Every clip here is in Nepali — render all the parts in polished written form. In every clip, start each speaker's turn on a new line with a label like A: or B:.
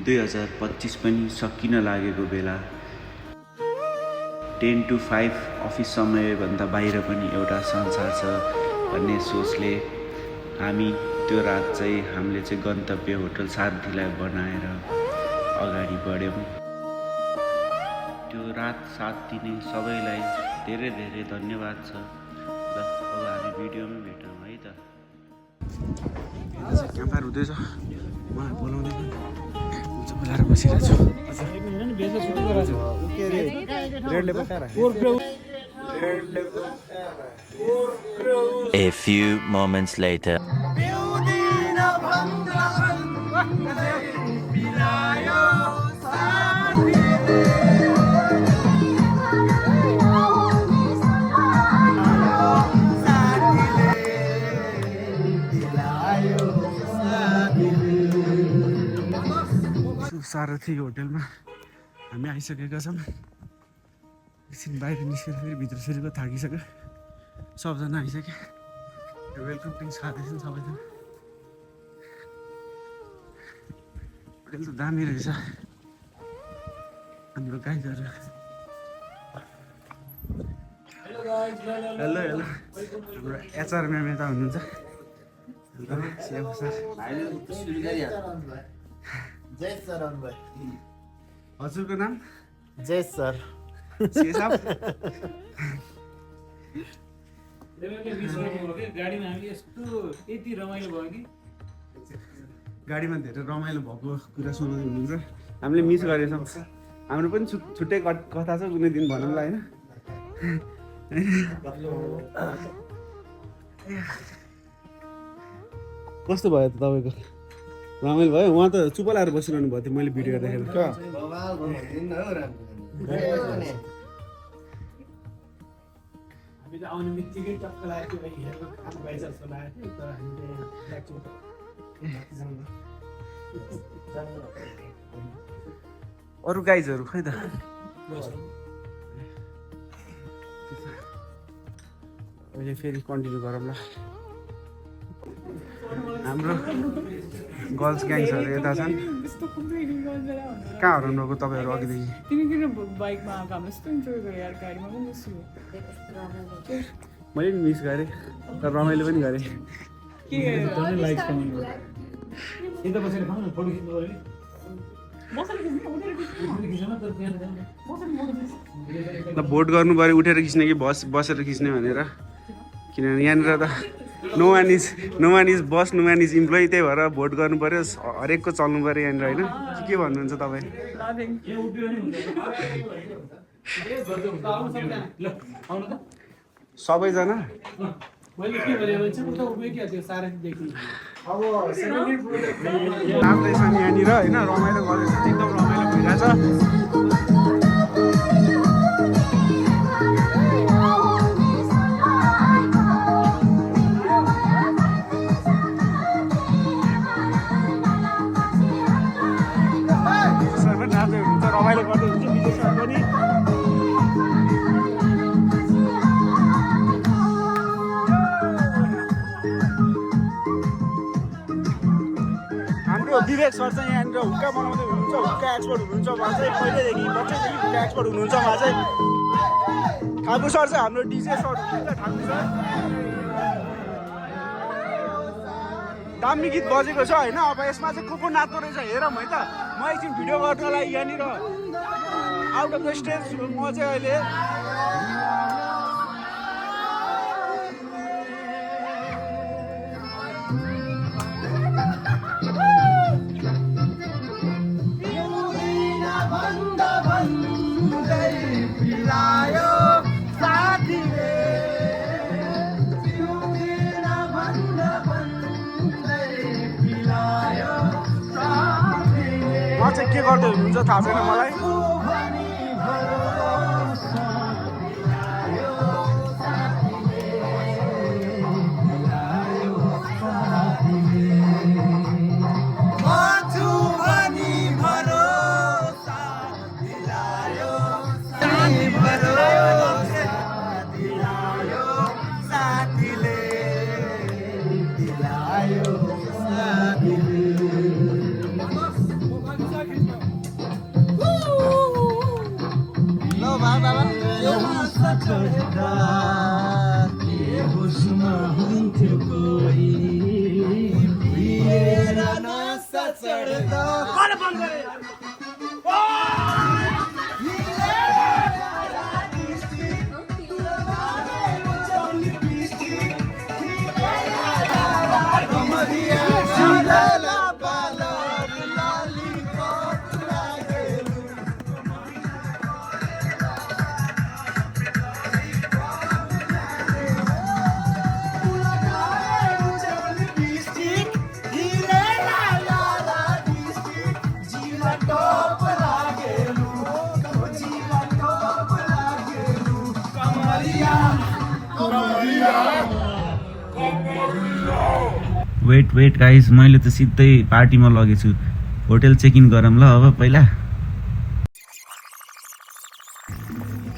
A: 2025 पनि सकिन लागेको बेला 10 to 5 अफिस समयभन्दा बाहिर पनि एउटा संसार छ भन्ने सोचले हामी त्यो रात चाहिँ हामीले चाहिँ गन्तव्य होटल सारथीलाई बनाएर अगाडि बढ्यौँ। त्यो रात साथ दिने सबैलाई धेरै धेरै धन्यवाद छ। ल अब हामी भिडियोमा भेटौँ है त। क्याम्पफायर हुँदैछ, उहाँ बोलाउँदैन, बोलाएर बसिरहेको छु।
B: A few moments later.
A: सारथी होटलमा हामी आइसकेका छौँ। एकछिन बाहिर निस्केर फेरि भित्र फेरिको थाकिसक्यो। सबजना आइसक्यो। वेलकम ड्रिङ्क्स खाँदैछन् सबैजना। होटल त दामी रहेछ हाम्रो गाइजहरू। हेलो हेलो, हाम्रो एचआर म्याम यता हुनुहुन्छ।
C: जय सर भाइ।
A: हजुरको नाम?
C: जय सर।
A: गाडीमा धेरै रमाइलो भएको कुरा सुनाउँदै हुनुहुन्छ। हामीले मिस गरेछौँ। हाम्रो पनि छुट्टै कथा छ, कुनै दिन भनौँला होइन। कस्तो भयो त तपाईँको? रमाइलो भयो? उहाँ त चुप लाएर बसिरहनु भएको थियो मैले भिडियो देखेर। अरू गाइजहरू खै त? अहिले फेरि कन्टिन्यू गरौँला। हाम्रो गर्ल्स ग्याङ्सहरू यता छन्। कहाँ हराउनु भएको तपाईँहरू अघिदेखि? मैले पनि मिस गरेँ तर रमाइलो पनि गरेँ। भोट गर्नु पऱ्यो उठेर खिच्ने कि बसेर खिच्ने भनेर, किनभने यहाँनिर त no one is boss, no one is employee. त्यही भएर भोट गर्नु पऱ्यो, हरेकको चल्नु पऱ्यो यहाँनिर होइन। के भन्नुहुन्छ तपाईँ? सबैजना नाच्दैछ नि यहाँनिर होइन, रमाइलो गर्दैछ, एकदम रमाइलो भइरहेछ। रमाइलो गर्दै हुन्छ विदेशमा पनि। हाम्रो विवेक सर चाहिँ यहाँनिर हुक्का बनाउँदै हुनुहुन्छ, हुक्का एक्सपर्ट हुनुहुन्छ। उहाँ चाहिँ पहिल्यैदेखि बच्चैदेखि हुक्का एक्सपर्ट हुनुहुन्छ। उहाँ चाहिँ ठाकुर सर चाहिँ हाम्रो डिजे सर हुनुहुन्छ। ठाकुर सर दामी गीत बजेको छ होइन। अब यसमा चाहिँ को नाच्दो रहेछ हेरौँ है त। म एकछिन भिडियो गर्नलाई यहाँनिर आउट अफ द स्टेज छु म चाहिँ अहिले। चाहिँ के गर्दै हुनुहुन्छ थाहा छैन मलाई। चढ्दा के होसमा हुन्थ्यो कोही पिएर नसा चढ्दा वेट गाइस, मैले त सिधै पार्टीमा लगेछु। होटल चेक इन गरौँ ल अब पहिला।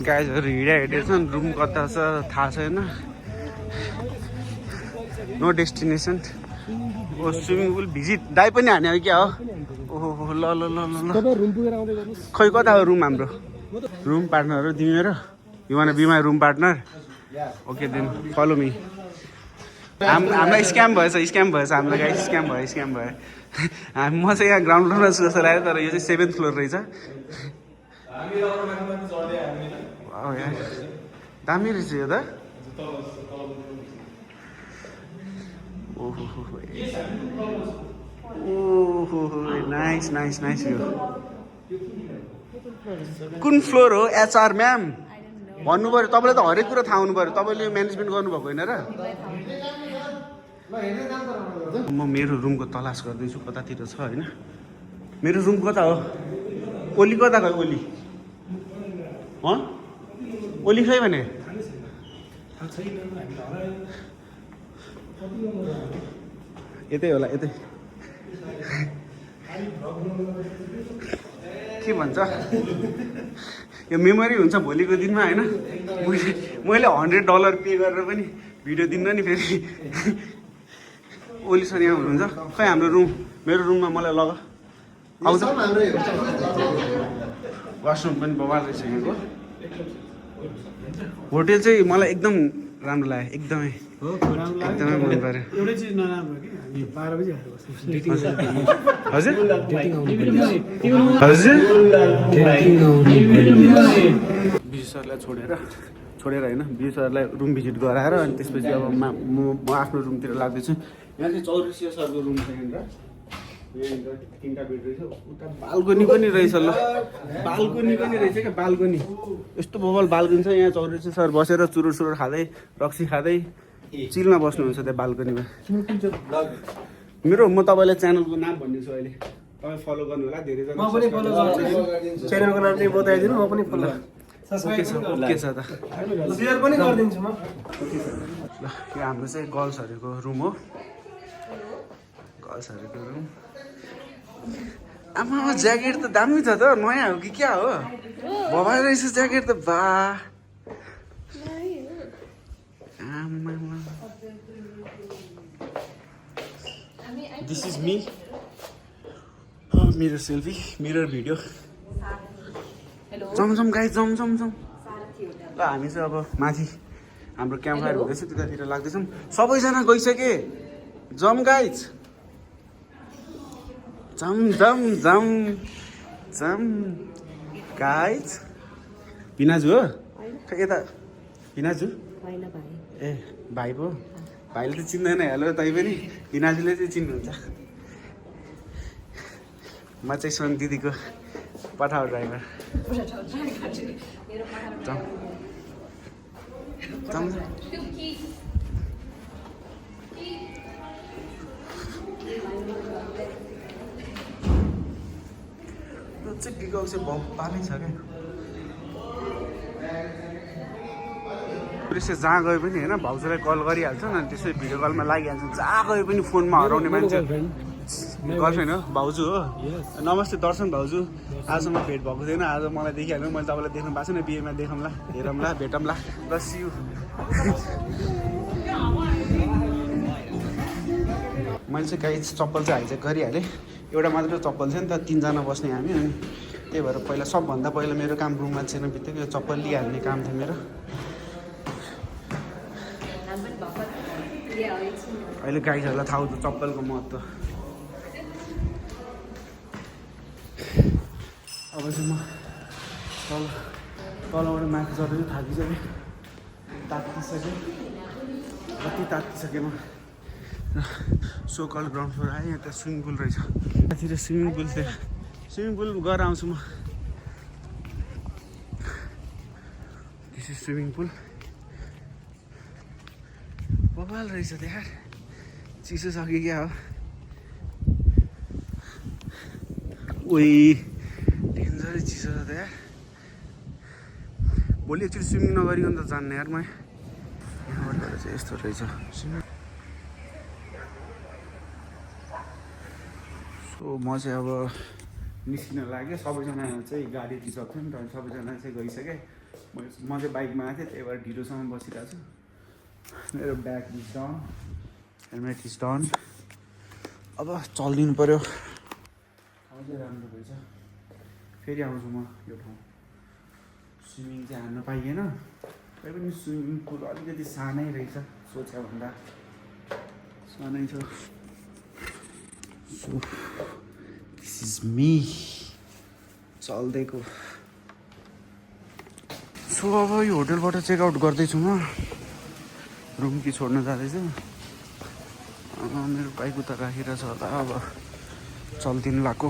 A: गाइजहरू हिँडिरहेछन्, रुम कता छ थाहा छैन। No destination. ओ स्विमिङ पुल भिजिट दाइ पनि हाने हो क्या हो? ओहो ल ल ल ल खै कता हो रुम हाम्रो? रुम पार्टनर हो तिमी मेरो? You want be my room partner? Okay then follow me. हामीलाई स्क्याम भएछ हामीलाई गाइस, स्क्याम भयो। म चाहिँ यहाँ ग्राउन्ड फ्लोरमा छु जस्तो लाग्यो, तर यो चाहिँ 7th फ्लोर रहेछ। दामी रहेछ यो त। ओहो नाइस यो। कुन फ्लोर हो एचआर म्याम? भन्नु पऱ्यो, तपाईँलाई त हरेक कुरा थाहा हुनु पऱ्यो। तपाईँले म्यानेजमेन्ट गर्नुभएको होइन र? म मेरो रुमको तलास गर्दैछु, कतातिर छ होइन। मेरो रुम कता हो? ओली कता खै? ओली खै भने यतै होला, यतै। के भन्छ यो मेमोरी हुन्छ भोलिको दिनमा होइन। मैले $100 पे गरेर पनि भिडियो दिन्न नि फेरि। ओली सर यहाँ हुनुहुन्छ खै? हाम्रो रुम, मेरो रुममा मलाई लग आउँछ। वासरुम पनि बवाल रहेछ यहाँको। होटेल चाहिँ मलाई एकदम राम्रो लाग्यो, एकदमै मन पर्यो।
D: एउटै चिज नराम्रो कि हामी 12 बजी आएर बस्छौँ।
A: हजुर बिजु सरलाई छोडेर होइन, बिजु सरलाई रुम भिजिट गराएर अनि त्यसपछि अब म आफ्नो रुमतिर लाग्दैछु। यहाँ चाहिँ चौरसिया सरको रुम छ यहाँनिर। यहाँनिर 3टा बेड रहेछ। उता बाल्कनी पनि रहेछ ल, बाल्कनी पनि रहेछ क्या, बाल्कनी। यस्तो बबल बाल्कनी छ। यहाँ चौरसिया सर बसेर चुरोट खाँदै रक्सी खाँदै चिलमा बस्नुहुन्छ त्यहाँ बाल्कनीमा। मेरो म तपाईँलाई च्यानलको नाम भनिदिन्छु अहिले, तपाईँ फलो गर्नु होला। धेरैजना
D: म पनि फलो गर्छु। च्यानलको नाम चाहिँ बताइदिनु, म पनि फलो
A: ओके छ त,
D: शेयर पनि गरिदिन्छु म।
A: ल यो हाम्रो चाहिँ गर्ल्सहरूको रुम हो, गर्ल्सहरूको रुम। आमा ज्याकेट त दामी छ त, नयाँ हो कि क्या हो? भवाइ रहेछ ज्याकेट त। बा आमा दिस इज मी। मेरो सेल्फी, मिरर भिडियो। जम गाइस, जम। ल हामी चाहिँ अब माथि हाम्रो क्याम्प फायर हुँदैछ, त्यतातिर लाग्दैछौँ। सबैजना गइसके। जम गाइस, जम गाइस। पिनाजु हो यता? पिनाजु ए भाइ पो। भाइले त चिन्दैन हेलो, तै पनि पिनाजुले चाहिँ चिन्नुहुन्छ। म चाहिँ सोन दिदीको पठाउ ड्राइभर। चाहिँ पिकअप चाहिँ पानै छ क्या। त्यसै जहाँ गए पनि होइन भाउजूलाई कल गरिहाल्छन् अनि त्यसै भिडियो कलमा लागिहाल्छन्। जहाँ गए पनि फोनमा हराउने मान्छे गर्लफ्रेन्ड हो, भाउजू हो। नमस्ते दर्शन भाउजू, आजसम्म भेट भएको थिएन, आज मलाई देखिहाल्नु। मैले तपाईँलाई देख्नु भएको छैन, बिहेमा देखौँला, हेरौँला, भेटौँला। ल सी यू। मैले चाहिँ गाई चप्पल चाहिँ हाइजेक गरिहालेँ। एउटा मात्र चप्पल थियो नि त, 3जना बस्ने हामी। अनि त्यही भएर सबभन्दा पहिला मेरो काम रुममा छिर्न बित्तिकै यो चप्पल लिइहाल्ने काम थियो मेरो। अहिले गाईहरूलाई थाहा हुन्छ चप्पलको महत्त्व। अब चाहिँ म तलबाट माथि चढेर थाकिसकेँ, तात्तिसकेँ, कति तात्तिसकेँ म। सोकल ग्राउन्ड फ्लोर आएँ, यहाँ त स्विमिङ पुल रहेछ। यतातिर स्विमिङ पुल थियो, स्विमिङ पुल गएर आउँछु म। This is swimming pool. बवाल रहेछ त्यहाँ, चिसो छ कि क्या हो। ओइ डेन्जरै चिसो छ त्यहाँ। भोलि एकचोटि स्विमिङ नगरिकन त जान्ने यार म। यहाँबाट चाहिँ यस्तो रहेछ स्विमिङ। सो म चाहिँ अब निस्किन लाग्यो। सबैजना चाहिँ गाडी रिजर्भ थियो नि त, सबैजना चाहिँ गइसकेँ। म चाहिँ बाइकमा आएको थिएँ, त्यही भएर ढिलोसम्म बसिरहेको छु। मेरो bag is done, helmet is done. अब चलिदिनु पऱ्यो। ठाउँ चाहिँ राम्रो रहेछ, फेरि आउँछु म यो ठाउँ। स्विमिङ चाहिँ हान्न पाइएन, तै पनि स्विमिङ पुल अलिकति सानै रहेछ, सोचे भन्दा सानै छ। सो दिस इज मी चल्दैको। सो अब यो होटलबाट चेकआउट गर्दैछु म, रुम कि छोड्न जाँदैछु। मेरो बाइक उता राखिरहेछ होला, अब चल्दिनु लाग्यो।